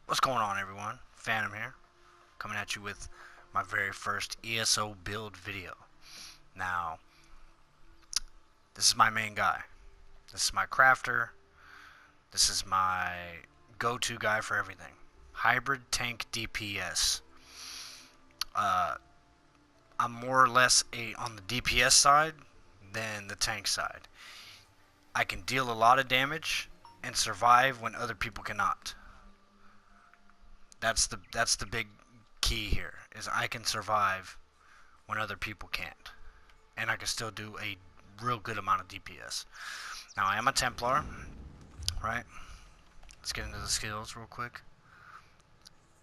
What's going on, everyone? Phantom here, coming at you with my very first ESO build video. Now, this is my main guy. This is my crafter. This is my go-to guy for everything. Hybrid Tank DPS. I'm more or less on the DPS side than the tank side. I can deal a lot of damage and survive when other people cannot. That's the big key here, is I can survive when other people can't, and I can still do a real good amount of DPS. Now, I am a Templar, right? Let's get into the skills real quick.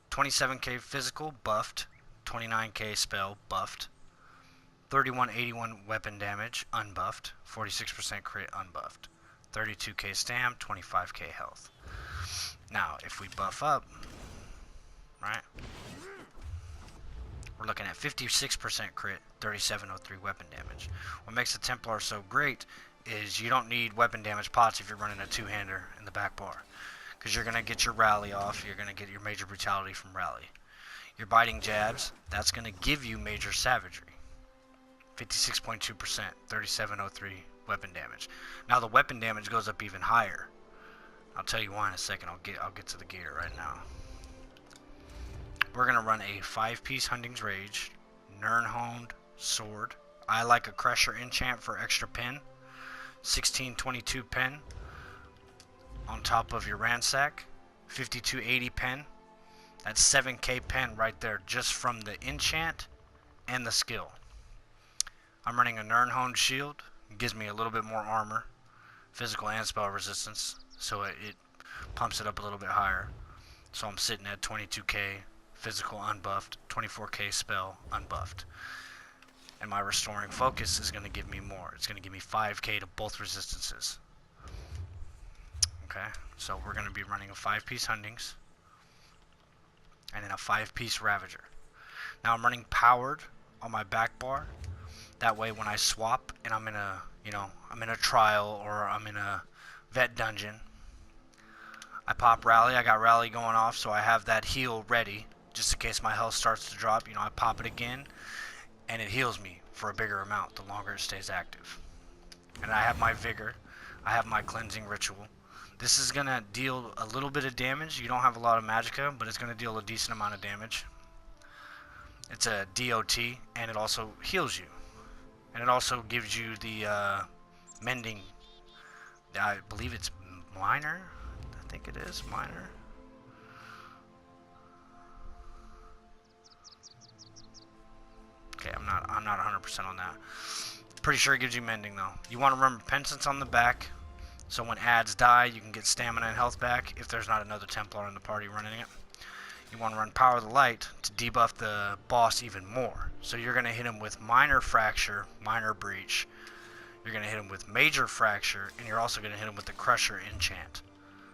27k physical buffed, 29k spell buffed, 3181 weapon damage unbuffed, 46% crit unbuffed, 32k stam, 25k health. Now, if we buff up, right, we're looking at 56% crit, 3703 weapon damage. What makes the Templar so great is you don't need weapon damage pots if you're running a two-hander in the back bar, because you're going to get your rally off, you're going to get your major brutality from rally. Your biting jabs, that's going to give you major savagery. 56.2%, 3703 weapon damage. Now the weapon damage goes up even higher. I'll tell you why in a second. I'll get to the gear right now. We're going to run a 5-piece Hunting's Rage, Nirnhoned sword. I like a Crusher enchant for extra pen. 1622 pen on top of your Ransack. 5280 pen. That's 7k pen right there just from the enchant and the skill. I'm running a Nirnhoned shield. It gives me a little bit more armor, physical and spell resistance, so it pumps it up a little bit higher. So I'm sitting at 22k physical unbuffed, 24k spell unbuffed. And my restoring focus is going to give me more. It's going to give me 5k to both resistances. Okay, so we're going to be running a 5-piece Huntings and then a 5-piece Ravager. Now I'm running powered on my back bar. That way when I swap and I'm in a, I'm in a trial or I'm in a vet dungeon, I pop rally. I got rally going off, so I have that heal ready just in case my health starts to drop. I pop it again and it heals me for a bigger amount the longer it stays active. And I have my vigor. I have my cleansing ritual. This is going to deal a little bit of damage. You don't have a lot of magicka, but it's going to deal a decent amount of damage. It's a DOT, and it also heals you. And it also gives you the mending. I believe it's minor. I think it is minor. Okay, I'm not 100% on that. Pretty sure it gives you mending though. You want to run repentance on the back, so when ads die, you can get stamina and health back if there's not another Templar in the party running it. You want to run Power of the Light to debuff the boss even more. So you're going to hit him with Minor Fracture, Minor Breach. You're going to hit him with Major Fracture, and you're also going to hit him with the Crusher enchant.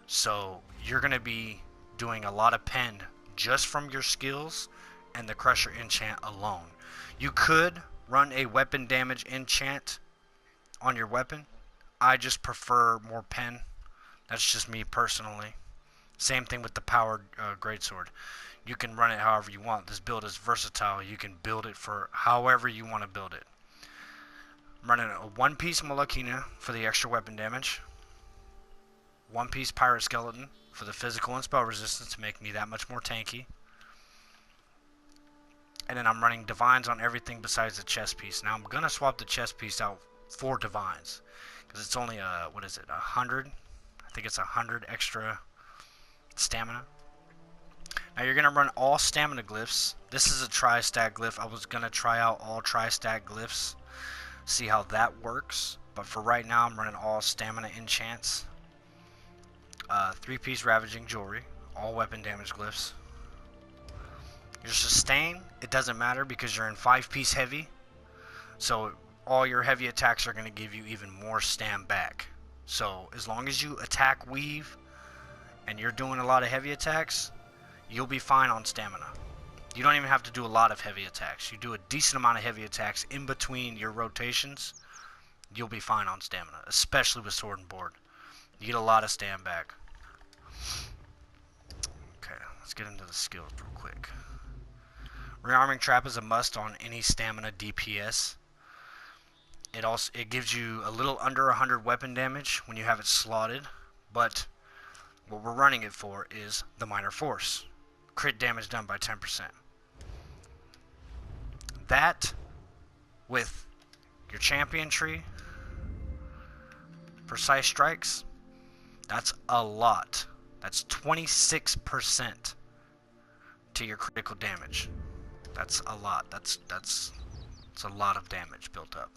So you're going to be doing a lot of pen just from your skills and the Crusher enchant alone. You could run a weapon damage enchant on your weapon. I just prefer more pen. That's just me personally. Same thing with the powered greatsword. You can run it however you want. This build is versatile. You can build it for however you want to build it. I'm running a 1-piece Malakina for the extra weapon damage. 1-piece Pirate Skeleton for the physical and spell resistance to make me that much more tanky. And then I'm running Divines on everything besides the chest piece. Now I'm going to swap the chest piece out for Divines, because it's only a, 100? I think it's 100 extra stamina. Now you're going to run all stamina glyphs. This is a tri-stack glyph. I was going to try out all tri-stack glyphs, see how that works. But for right now, I'm running all stamina enchants. 3-piece Ravaging Jewelry, all weapon damage glyphs. Your sustain, it doesn't matter because you're in 5-piece heavy. So all your heavy attacks are going to give you even more stam back. So as long as you attack weave and you're doing a lot of heavy attacks, you'll be fine on stamina. You don't even have to do a lot of heavy attacks. You do a decent amount of heavy attacks in between your rotations, you'll be fine on stamina, especially with sword and board. You get a lot of stam back. Okay, get into the skills real quick. Rearming Trap is a must on any stamina DPS. It gives you a little under 100 weapon damage when you have it slotted, but what we're running it for is the minor force. Crit damage done by 10%. That, with your champion tree, precise strikes, that's a lot. That's 26% to your critical damage. That's a lot. That's a lot of damage built up.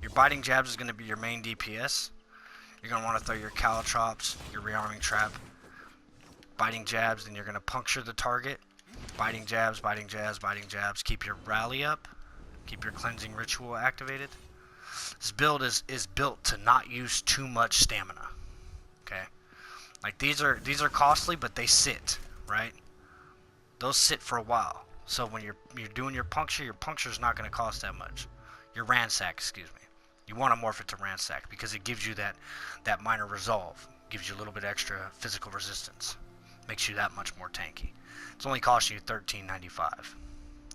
Your biting jabs is going to be your main DPS. You're going to want to throw your caltrops, your rearming trap, biting jabs, then you're going to puncture the target. Biting jabs, biting jabs, biting jabs. Keep your rally up. Keep your cleansing ritual activated. This build is built to not use too much stamina. Okay? Like these are costly, but they sit, right? Those sit for a while. So when you're doing your puncture's not going to cost that much. Your ransack, excuse me. You want to morph it to ransack because it gives you that minor resolve. Gives you a little bit extra physical resistance. Makes you that much more tanky. It's only costing you $13.95.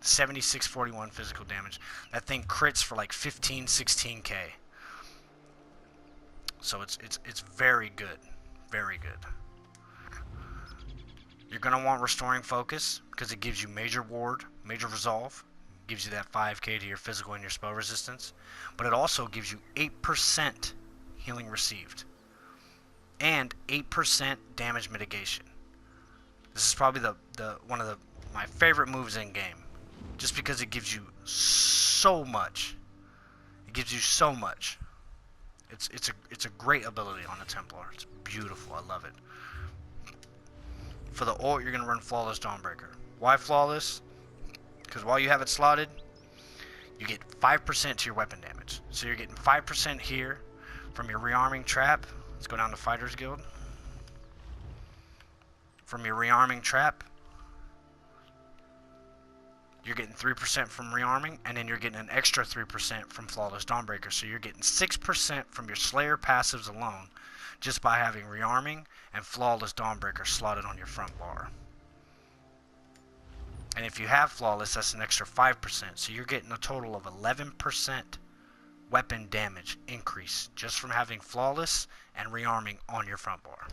7641 physical damage. That thing crits for like 15, 16k. So it's very good. Very good. You're going to want Restoring Focus because it gives you major ward, major resolve. Gives you that 5k to your physical and your spell resistance. But it also gives you 8% healing received. And 8% damage mitigation. This is probably one of my favorite moves in game. Just because it gives you so much. It gives you so much. It's a great ability on a Templar. It's beautiful. I love it. For the ult, you're going to run Flawless Dawnbreaker. Why Flawless? Because while you have it slotted, you get 5% to your weapon damage. So you're getting 5% here from your rearming trap. Let's go down to Fighters Guild. From your rearming trap, you're getting 3% from rearming, and then you're getting an extra 3% from Flawless Dawnbreaker. So you're getting 6% from your Slayer passives alone, just by having rearming and Flawless Dawnbreaker slotted on your front bar. And if you have Flawless, that's an extra 5%. So you're getting a total of 11% weapon damage increase just from having Flawless and rearming on your front bar.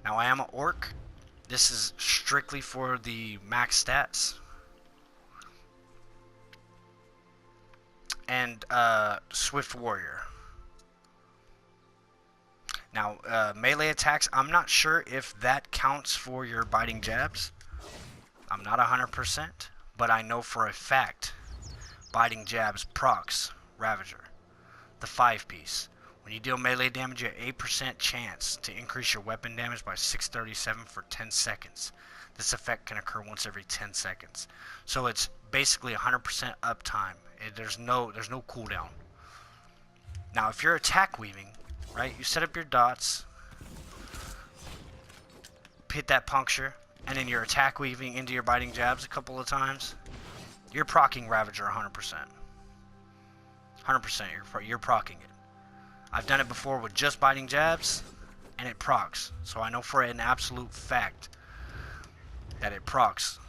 Now I am an orc. This is strictly for the max stats. And Swift Warrior. Now, melee attacks, I'm not sure if that counts for your biting jabs. I'm not 100%, but I know for a fact biting jabs procs Ravager, the 5-piece. When you deal melee damage, you have 8% chance to increase your weapon damage by 637 for 10 seconds. This effect can occur once every 10 seconds. So it's basically 100% uptime. There's no cooldown. Now, if you're attack weaving, right, you set up your dots, hit that puncture, and then you're attack weaving into your biting jabs a couple of times, you're proccing Ravager 100%. 100%, you're proccing it. I've done it before with just biting jabs, and it procs. So I know for an absolute fact that it procs.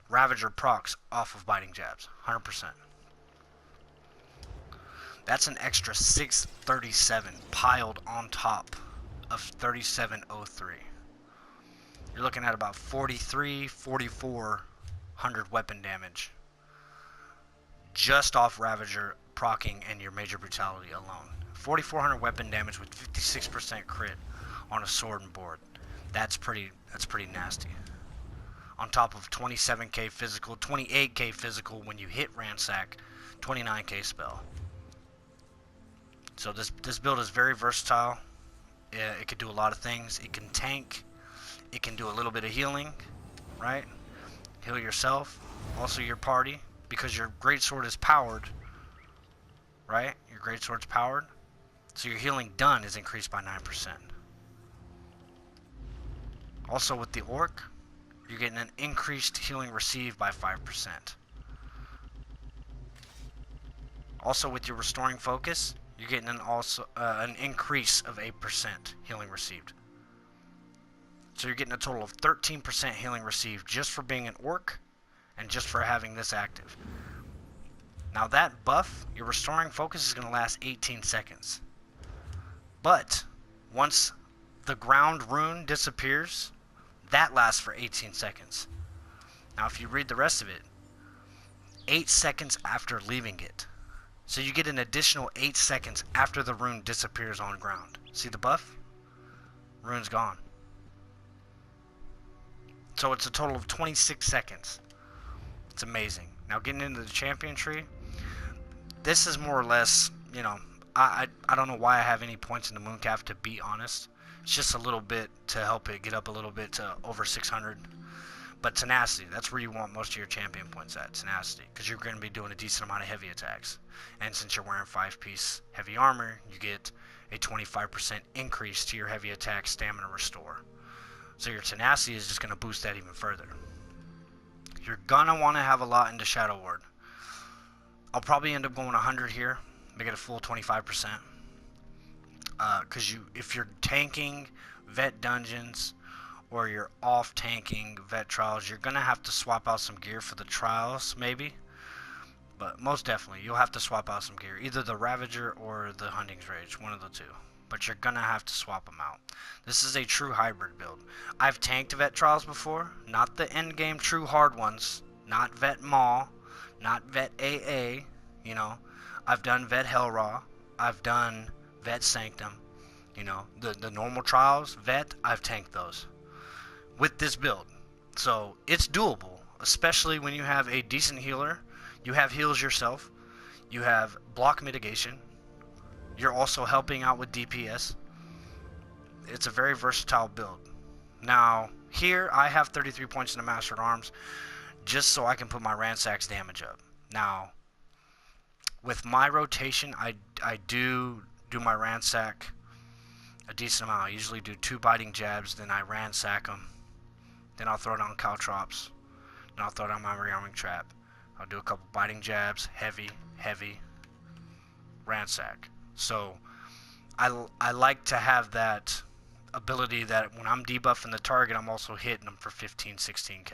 Ravager procs off of biting jabs, 100%. That's an extra 637 piled on top of 3703. You're looking at about 4,400 weapon damage just off Ravager proccing and your major brutality alone. 4,400 weapon damage with 56% crit on a sword and board. That's pretty nasty. On top of 27k physical, 28k physical when you hit ransack, 29k spell. So this build is very versatile. It can do a lot of things. It can tank. It can do a little bit of healing, right? Heal yourself, also your party, because your greatsword is powered, right? Your greatsword's powered, so your healing done is increased by 9%. Also with the orc, you're getting an increased healing received by 5%. Also with your restoring focus, you're getting an increase of 8% healing received. So you're getting a total of 13% healing received just for being an orc and just for having this active. Now that buff, your restoring focus, is going to last 18 seconds. But once the ground rune disappears, that lasts for 18 seconds. Now if you read the rest of it, 8 seconds after leaving it. So you get an additional 8 seconds after the rune disappears on ground. See the buff? Rune's gone. So it's a total of 26 seconds. It's amazing. Now getting into the champion tree, this is more or less, you know, I don't know why I have any points in the Mooncalf, to be honest. It's just a little bit to help it get up a little bit to over 600. But tenacity, that's where you want most of your champion points at, tenacity, because you're going to be doing a decent amount of heavy attacks. And since you're wearing 5-piece heavy armor, you get a 25% increase to your heavy attack stamina restore. So your tenacity is just going to boost that even further. You're going to want to have a lot into Shadow Ward. I'll probably end up going 100 here, make it a full 25%. Because if you're tanking vet dungeons, or you're off tanking vet trials, you're gonna have to swap out some gear for the trials, maybe. But most definitely, you'll have to swap out some gear, either the Ravager or the Hunting's Rage, one of the two. But you're gonna have to swap them out. This is a true hybrid build. I've tanked vet trials before, not the end game true hard ones, not vet Maw, not vet AA. You know, I've done vet Hellraw, I've done vet Sanctum. You know, the normal trials, vet, I've tanked those with this build. So it's doable, especially when you have a decent healer. You have heals yourself, you have block mitigation, you're also helping out with DPS. It's a very versatile build. Now here I have 33 points in the Mastered Arms just so I can put my Ransack's damage up. Now with my rotation, I do my Ransack a decent amount. I usually do 2 biting jabs, then I Ransack them. Then I'll throw down Caltrops. Then I'll throw down my rearming trap. I'll do a couple biting jabs, heavy, Ransack. So I like to have that ability that when I'm debuffing the target, I'm also hitting them for 15, 16k.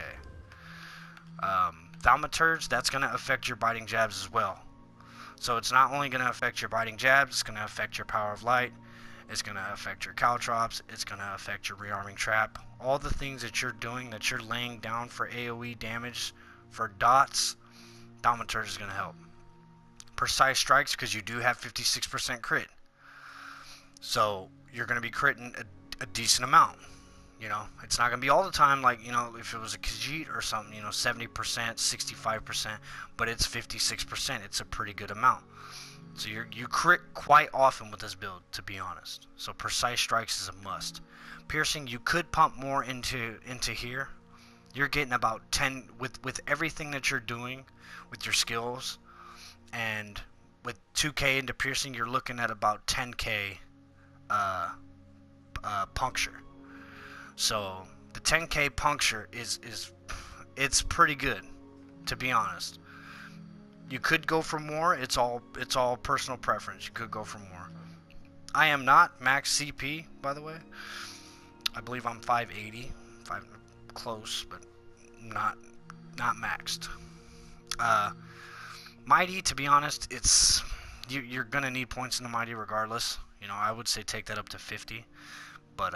Thaumaturge, that's going to affect your biting jabs as well. So it's not only going to affect your biting jabs, it's going to affect your Power of Light. It's going to affect your Caltrops. It's going to affect your rearming trap. All the things that you're doing, that you're laying down for AoE damage, for dots, Thaumaturge is going to help. Precise strikes, because you do have 56% crit. So you're going to be critting a decent amount. You know, it's not going to be all the time like, you know, if it was a Khajiit or something, you know, 70%, 65%, but it's 56%. It's a pretty good amount. So you crit quite often with this build, to be honest. So precise strikes is a must. Piercing, you could pump more into here. You're getting about 10 with everything that you're doing with your skills, and with 2k into piercing, you're looking at about 10k puncture. So the 10k puncture it's pretty good, to be honest. You could go for more. It's all personal preference. You could go for more. I am not max CP, by the way. I believe I'm 580, close, but not maxed. Mighty, to be honest, you're gonna need points in the Mighty regardless. You know, I would say take that up to 50, but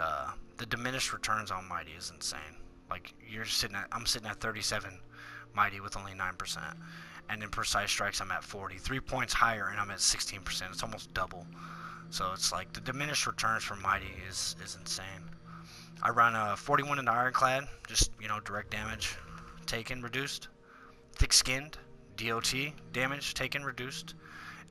the diminished returns on Mighty is insane. Like I'm sitting at 37 Mighty with only 9%. And in precise strikes, I'm at 40. 3 points higher, and I'm at 16%. It's almost double. So it's like the diminished returns for Mighty is insane. I run a 41 into Ironclad, just, you know, direct damage taken reduced. Thick-skinned, DOT damage taken reduced.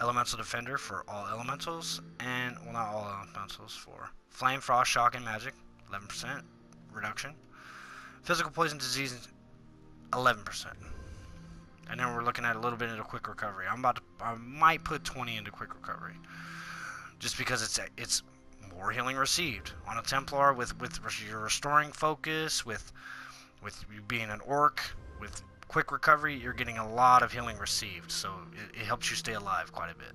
Elemental Defender for all elementals, and well, not all elementals, for Flame, Frost, Shock, and Magic, 11% reduction. Physical Poison Disease, 11%. And then we're looking at a little bit into quick recovery. I might put 20 into quick recovery, just because it's more healing received on a Templar with your restoring focus, with you being an orc, with quick recovery. You're getting a lot of healing received, so it helps you stay alive quite a bit.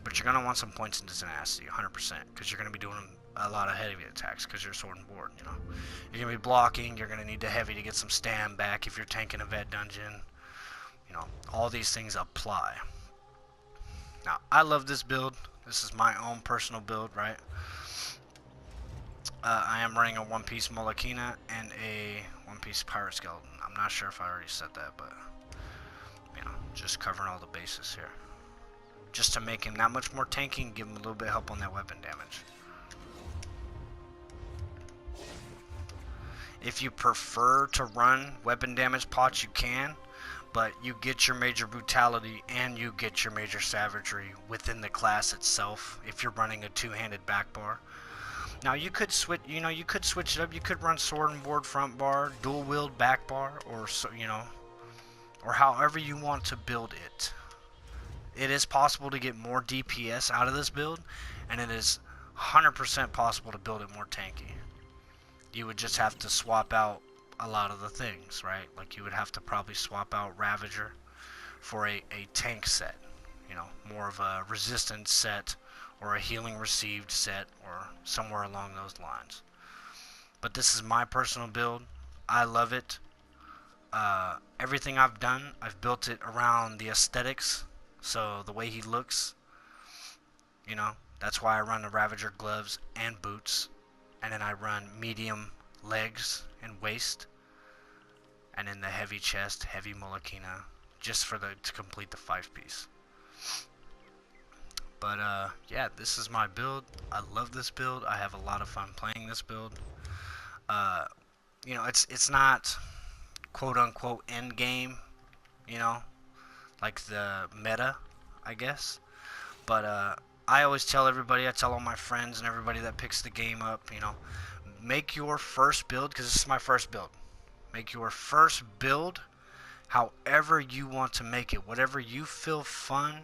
But you're going to want some points in tenacity, 100%, because you're going to be doing a lot of heavy attacks because you're sword and board, you know. You're going to be blocking, you're going to need the heavy to get some stam back if you're tanking a vet dungeon. You know, all these things apply. Now, I love this build. This is my own personal build, right? I am running a one-piece Molokina and a one-piece Pirate Skeleton. I'm not sure if I already said that, but, you know, just covering all the bases here. Just to make him that much more tanky and give him a little bit of help on that weapon damage. If you prefer to run weapon damage pots, you can, but you get your major brutality and you get your major savagery within the class itself if you're running a two-handed back bar. Now you could switch, you know, you could switch it up. You could run sword and board front bar, dual wield back bar, or so, you know, or however you want to build it. It is possible to get more DPS out of this build, and it is 100% possible to build it more tanky. You would just have to swap out a lot of the things, right? Like you would have to probably swap out Ravager for a tank set, you know, more of a resistance set or a healing received set or somewhere along those lines. But this is my personal build. I love it. Everything I've done, I've built it around the aesthetics. So the way he looks, you know, that's why I run the Ravager gloves and boots. And then I run medium legs and waist. And then the heavy chest, heavy Molokina, just for to complete the 5-piece. But yeah, this is my build. I love this build. I have a lot of fun playing this build. You know, it's not quote unquote end game, you know, like the meta, I guess. But I always tell everybody, I tell all my friends and everybody that picks the game up, you know, make your first build, because this is my first build. Make your first build however you want to make it, whatever you feel fun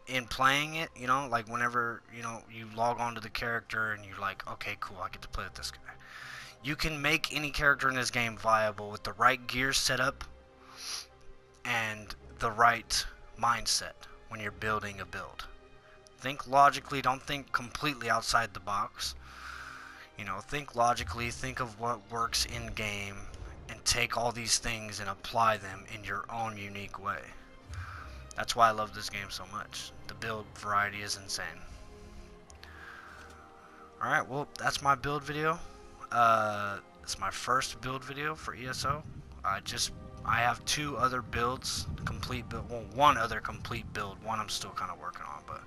in playing it, you know, like whenever, you know, you log on to the character and you're like, okay, cool, I get to play with this guy. You can make any character in this game viable with the right gear setup and the right mindset when you're building a build. Think logically, don't think completely outside the box. You know, think logically, think of what works in game and take all these things and apply them in your own unique way. That's why I love this game so much. The build variety is insane. Alright, well, that's my build video. It's my first build video for ESO. I have 2 other builds, complete build, well, 1 other complete build. One I'm still kind of working on, but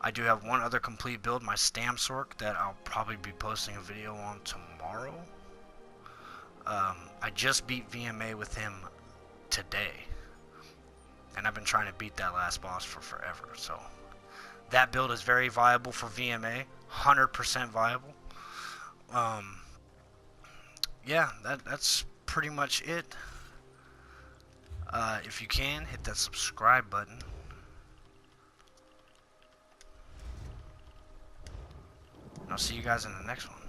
I do have 1 other complete build, my Stamsork, that I'll probably be posting a video on tomorrow. I just beat VMA with him today, and I've been trying to beat that last boss for forever. So that build is very viable for VMA, 100% viable. Yeah, that's pretty much it. If you can, hit that subscribe button. And I'll see you guys in the next one.